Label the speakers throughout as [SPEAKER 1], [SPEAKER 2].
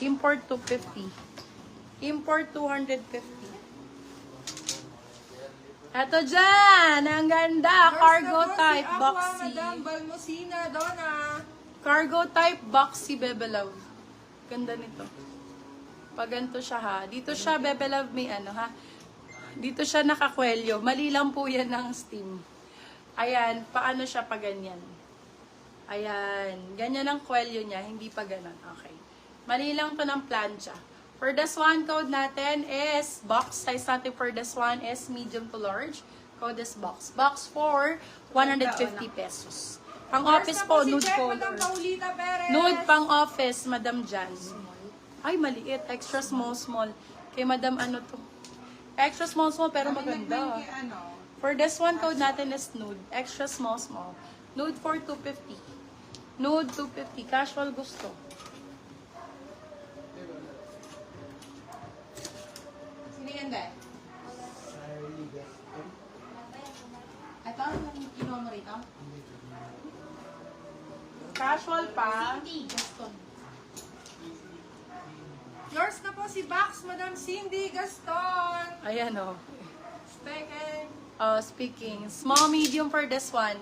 [SPEAKER 1] Import 250. Import 250. Eto dyan! Ang ganda! Cargo type, boxy.
[SPEAKER 2] Madam Balmosina, Donna.
[SPEAKER 1] Cargo type, boxy, Bebe Love. Ganda nito. Pag ganito siya ha. Dito siya, Bebe Love, may ano ha. Dito siya nakakwelyo. Mali lang po yan ng steam. Ayan, paano siya pa ganyan? Ayan, ganyan ang kwelyo niya, hindi pa ganun. Okay. Mali lang to ng plancha. For this one, code natin is box. Size natin for this one is medium to large. Code is box. Box for 150 pesos. Pang office po, nude color. Nude pang office, Madam Jan. Ay, maliit. Extra small. Kay Madam ano to? Extra small pero maganda. For this one, code natin is nude. Extra small. Nude for 250. Nude 250. Casual gusto.
[SPEAKER 2] Sino yan, Dad? Ito, yung kinuha mo rito?
[SPEAKER 1] Casual pa.
[SPEAKER 2] Gaston. Yours na po si Bax, Madam Cindy Gaston.
[SPEAKER 1] Ayan o.
[SPEAKER 2] Speaking.
[SPEAKER 1] Speaking. Small, medium for this one.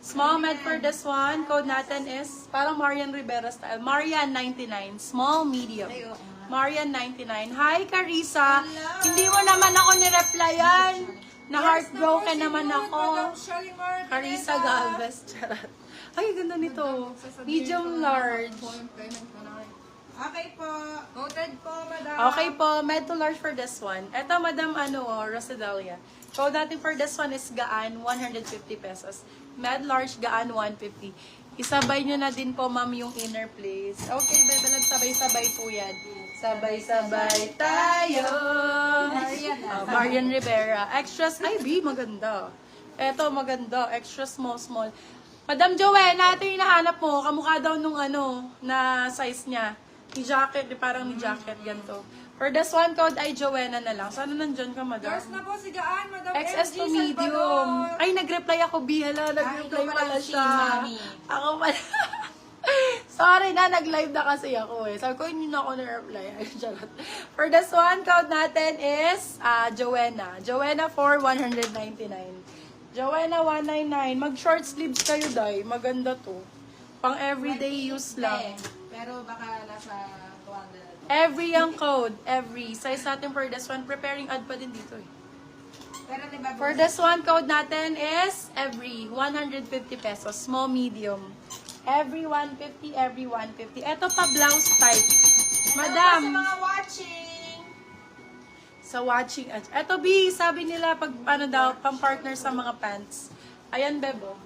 [SPEAKER 1] Small, med for this one. Code natin is parang Marian Rivera style. Marian 99. Small, medium. Marian 99. Hi, Carissa. Hindi mo naman ako nireplyan. Na-heartbroken naman ako. Carissa Galvez. Charot. Ay, ganda nito. Medium large.
[SPEAKER 2] Okay po. Noted po, Madam.
[SPEAKER 1] Okay po. Med to large for this one. Ito, Madam Rosadelia. Code natin for this one is gaan, 150 pesos. Med large, gaan, 150. Isabay nyo na din po, ma'am, yung inner place. Okay, bebe, sabay-sabay po yan. Sabay-sabay tayo. Marian Rivera. Extras, ay, B, maganda. Eto, maganda. Extra small. Madam Joanna, ito yung hinahanap mo. Kamukha daw nung na size niya. Ni jacket, parang ni jacket, ganito. For this one, code ay Joanna na lang. Sana nandyan ka, madam?
[SPEAKER 2] Yours na po si Gaan, Madam
[SPEAKER 1] XS to
[SPEAKER 2] MG
[SPEAKER 1] medium.
[SPEAKER 2] Salvador.
[SPEAKER 1] Ay, nag-reply ako, Bihala. Nag-reply pala siya. Ako pala. Sorry na, nag-live na kasi ako eh. Sabi ko, hindi na ako na-reply. Ay, charot. For this one, code natin is Joanna. Joanna for 199. Joanna 199. Mag-short sleeves kayo, Day. Maganda to. Pang everyday use lang.
[SPEAKER 2] Pero baka nasa 200.
[SPEAKER 1] Every yung code. Every. Size natin for this one. Preparing ad pa din dito eh.
[SPEAKER 2] Pero diba,
[SPEAKER 1] For this one, code natin is every 150 pesos. Small, medium. Every 150, every 150. Ito pa, blouse type. Madam.
[SPEAKER 2] Sa mga watching.
[SPEAKER 1] Sa watching. Ito, B, sabi nila pag ano daw, pang-partner sa mga pants. Ayan, Bebo.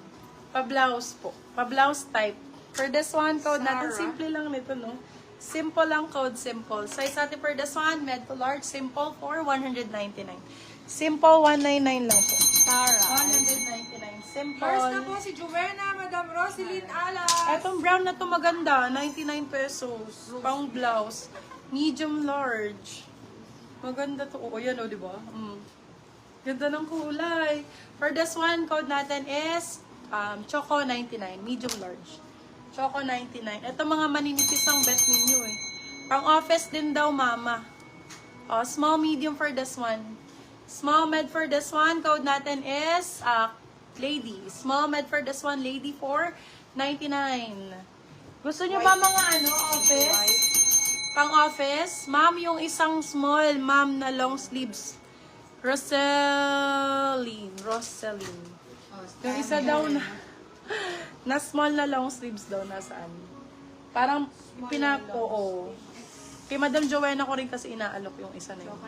[SPEAKER 1] Pa-blouse po. Pa-blouse type. For this one, code natin, simple lang nito, no? Simple lang code, simple. Size natin for this one, med to large, simple for 199. Simple, 199 lang po.
[SPEAKER 2] Tara.
[SPEAKER 1] 199. Simple.
[SPEAKER 2] Yours na po si Joanna, Madam Roselyn Alas.
[SPEAKER 1] Etong brown na to maganda, 99 pesos. Pang blouse. Medium large. Maganda to. O, yan o, diba? Ganda ng kulay. For this one, code natin is Choco 99. Medium large. Choco 99. Ito mga maninipis ang bet ninyo eh. Pang office din daw, mama. Small, medium for this one. Small, med for this one. Code natin is lady. Small, med for this one. Lady for 99. Gusto nyo ba mga office? Pang office? Ma'am, yung isang small, ma'am, na long sleeves. Rosaline. Yung isa daw na small na long sleeves daw nasaan. Parang pinako. Kay Madam Joanna ko rin kasi inaalok yung isa na yun.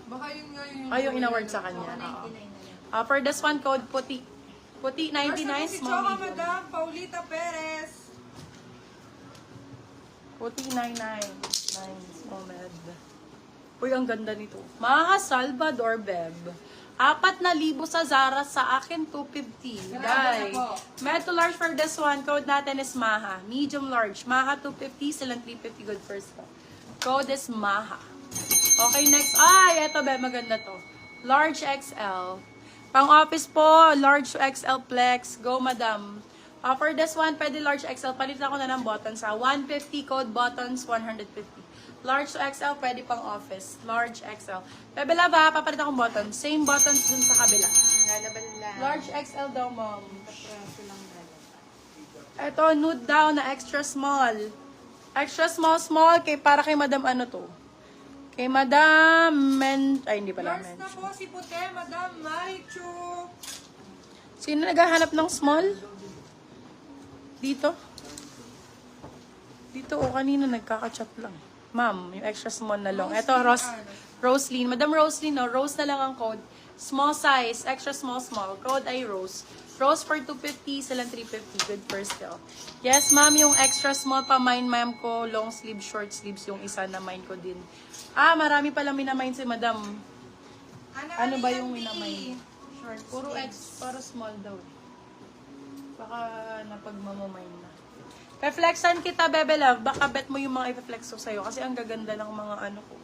[SPEAKER 2] Baka yun nga yung...
[SPEAKER 1] Ay, yung in-award sa kanya. For this one, code puti. Puti 99,
[SPEAKER 2] si
[SPEAKER 1] small,
[SPEAKER 2] Choco,
[SPEAKER 1] medium.
[SPEAKER 2] Madam Paulita Perez.
[SPEAKER 1] Puti 99. Small med. Uy, ang ganda nito. Mga Salvador, Beb. 4,000 sa Zara, sa akin 250. Guys. Med to large for this one, code natin is Maha. Medium large. Maha 250, silang 350 good first stock. Code is Maha. Okay, next. Ay, eto Beb, maganda to. Large XL. Pang office po, large to XL flex. Go, madam. For this one, pwede large XL. Palitan ko na ng buttons ha. 150 code buttons, 150. Large to XL, pwede pang office. Large XL. Bebe Love ha, papalitan kong buttons. Same buttons dun sa kabila.
[SPEAKER 2] Lalaban lang.
[SPEAKER 1] Large XL daw, ma'am.
[SPEAKER 2] Kapraso lang lalaban.
[SPEAKER 1] Ito, nude daw na extra small. Extra small, para kay Madam ano to? Kay Madam ay hindi pala
[SPEAKER 2] Lars
[SPEAKER 1] men.
[SPEAKER 2] na po si Puti, Madam Maichu.
[SPEAKER 1] Sino naghahanap ng small? Dito? Dito o kanina nagkaka-chat lang. Ma'am, yung extra small na long. Ito, Roslyn. Madam Roslyn, no? Rose na lang ang code. Small size, extra small. Code ay Rose. Rose for 250, silang 350. Good for still. Yes, ma'am, yung extra small pa mine, ma'am ko. Long sleeve, short sleeves, yung isa na mine ko din. Marami pala minamine si madam. Ano ba yung minamine?
[SPEAKER 2] Short
[SPEAKER 1] Puro
[SPEAKER 2] sleeves.
[SPEAKER 1] puro small daw. Baka napagmamamine na. Reflexan kita, Bebe Love. Baka bet mo yung mga i-reflex ko sa'yo. Kasi ang gaganda ng mga ano ko.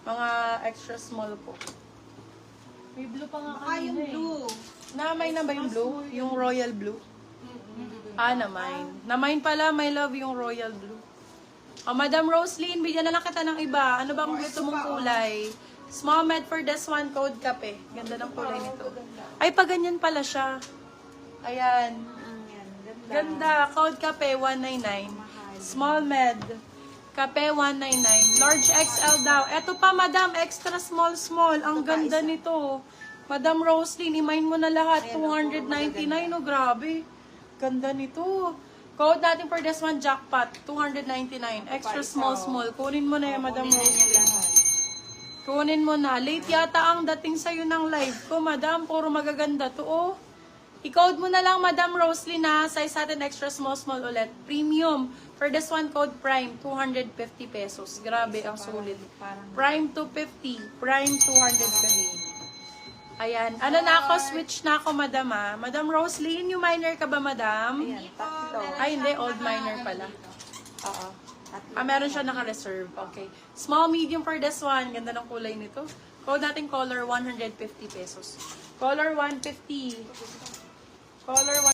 [SPEAKER 1] Mga extra small ko. May blue pa nga
[SPEAKER 2] Baka yung
[SPEAKER 1] kanina eh.
[SPEAKER 2] blue.
[SPEAKER 1] Namay na ba yung blue? Yung royal blue? Namine. Namine pala, my love, yung royal blue. Madam Roslyn, bigyan na lang kita ng iba. Ano bang gusto mong kulay? Small med for this one, code kape. Ganda ng kulay nito. Ay, pa ganyan pala siya. Ayan.
[SPEAKER 2] Yan, ganda.
[SPEAKER 1] Ganda. Code kape, 199. Small med. Kape, 199. Large XL daw. Eto pa, madam, extra small. Ang ganda nito. Madam Roslyn, i-mine mo na lahat. 299, oh, grabe. Ganda nito. Code natin for this one, jackpot. 299. Extra small. Kunin mo na yan, Madam Roslyn. Kunin mo na. Late yata ang dating sa'yo ng live ko, madam. Puro magaganda to, oh. I-code mo na lang, Madam Roslyn, na size natin extra small ulit. Premium. For this one, code Prime, 250 pesos. Grabe, ang sulit. Prime 250. Prime 250. Ayan. Ano na ako? Switch na ako, madam, ah. Madam Roslyn, new minor ka ba, madam?
[SPEAKER 2] Ayan, tatlo.
[SPEAKER 1] Ay, hindi. Old minor pala. Oo. Meron siya naka-reserve. Okay. Small, medium for this one. Ganda ng kulay nito. Code natin color, 150 pesos. Color 150. Color 150.